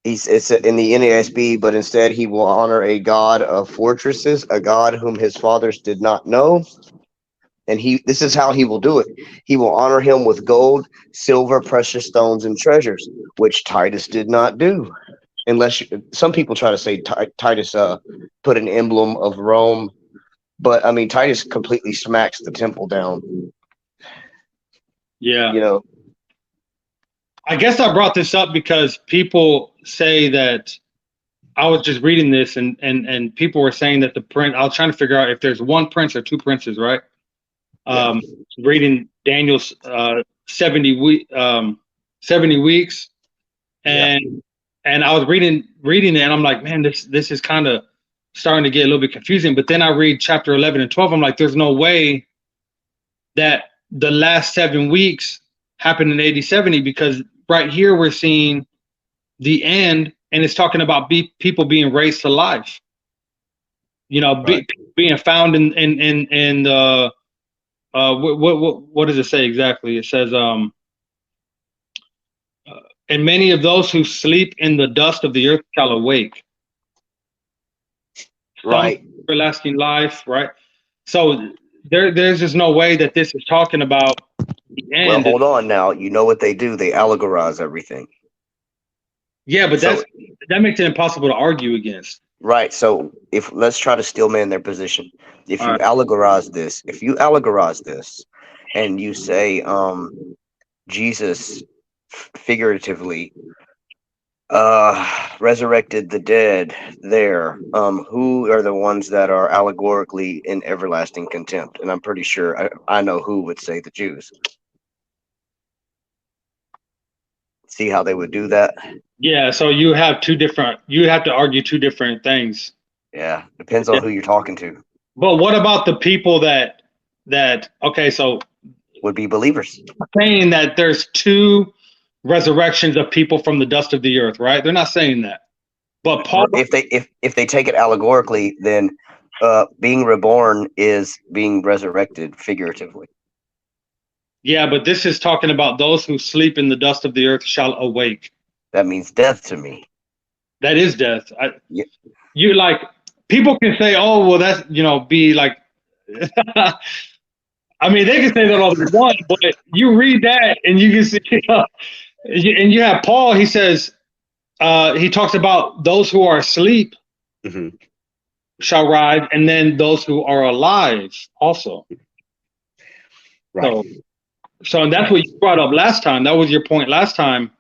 It's in the NASB, but instead he will honor a god of fortresses, a god whom his fathers did not know. And this is how he will do it. He will honor him with gold, silver, precious stones, and treasures, which Titus did not do. Some people try to say Titus put an emblem of Rome, but I mean Titus completely smacks the temple down. Yeah. You know, I guess I brought this up because people say that I was just reading this and people were saying that the prince, I was trying to figure out if there's one prince or two princes, right? yeah, Reading Daniel's 70 weeks, yeah, and I was reading it, and I'm like, man, this is kind of starting to get a little bit confusing. But then I read chapter 11 and 12. I'm like, there's no way that the last 7 weeks happened in AD 70, because right here we're seeing the end, and it's talking about people being raised to life. You know, right. being found in the what does it say exactly? It says and many of those who sleep in the dust of the earth shall awake. Some Right. everlasting life, right? So there's just no way that this is talking about the Well, end. hold on now. You know what they do? They allegorize everything. Yeah, but So that makes it impossible to argue against. right. So if let's try to still man their position. All right. If you allegorize this, and you say Jesus figuratively resurrected the dead there, who are the ones that are allegorically in everlasting contempt? And I'm pretty sure I know who would say the Jews. See how they would do that? Yeah, so you have two different. You have to argue two different things. Yeah, depends on who you're talking to. But what about the people that okay, so Would be believers. saying that there's two resurrections of people from the dust of the earth, right? They're not saying that. But Paul, If they take it allegorically, then being reborn is being resurrected figuratively. yeah, but this is talking about those who sleep in the dust of the earth shall awake. That means death to me. That is death. Yeah, You like people can say, oh, well, that's be like. I mean, they can say that all they want, but you read that and you can see, and you have Paul. He says, he talks about those who are asleep hmm shall rise, and then those who are alive also. right. So, and that's what you brought up last time. That was your point last time.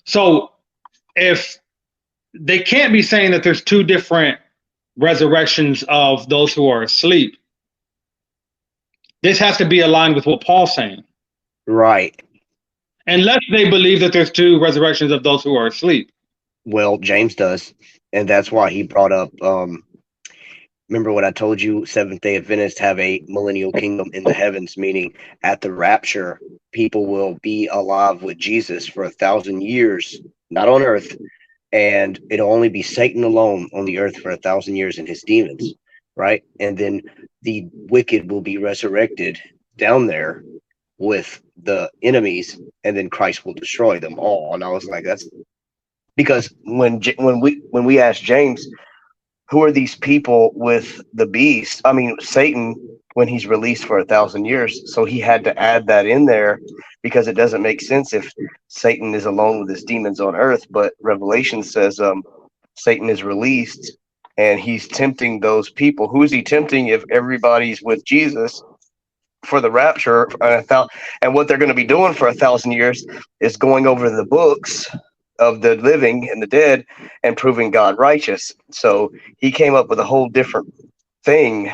So, if they can't be saying that there's two different resurrections of those who are asleep, this has to be aligned with what Paul's saying. Right. Unless they believe that there's two resurrections of those who are asleep. Well, James does, and that's why he brought up. Remember what I told you? Seventh Day Adventists have a millennial kingdom in the heavens, meaning at the rapture, people will be alive with Jesus for 1,000 years, not on earth, and it'll only be Satan alone on the earth for 1,000 years and his demons, right? And then the wicked will be resurrected down there with the enemies, and then Christ will destroy them all. And I was like, that's because when we asked James, who are these people with the beast? I mean, Satan when he's released for 1,000 years. So he had to add that in there because it doesn't make sense if Satan is alone with his demons on earth. But Revelation says Satan is released and he's tempting those people. Who is he tempting if everybody's with Jesus for the rapture? And what they're going to be doing for 1,000 years is going over the books of the living and the dead and proving God righteous. So he came up with a whole different thing.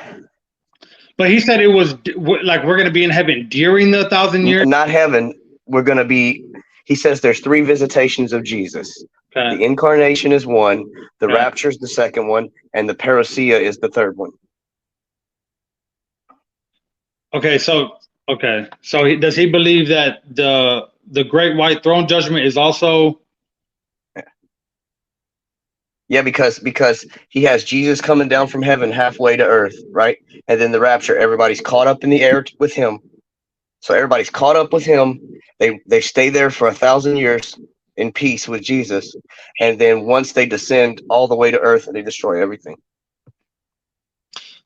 But he said it was like we're going to be in heaven during the 1,000 years. Not heaven. We're going to be, he says there's three visitations of Jesus. Okay. The incarnation is one, the Okay. rapture is the second one, and the parousia is the third one. Okay, so does he believe that the great white throne judgment is also? Yeah, because he has Jesus coming down from heaven halfway to earth, right? And then the rapture, everybody's caught up in the air with him. So everybody's caught up with him. They stay there for 1,000 years, in peace with Jesus. And then once they descend all the way to earth, they destroy everything.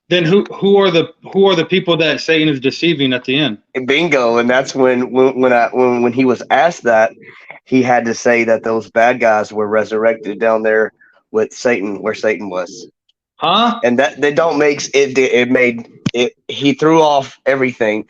Then who are the people that Satan is deceiving at the end? And bingo. And that's when he was asked that, he had to say that those bad guys were resurrected down there with Satan, where Satan was. Huh? And that they don't make it. It made it. He threw off everything.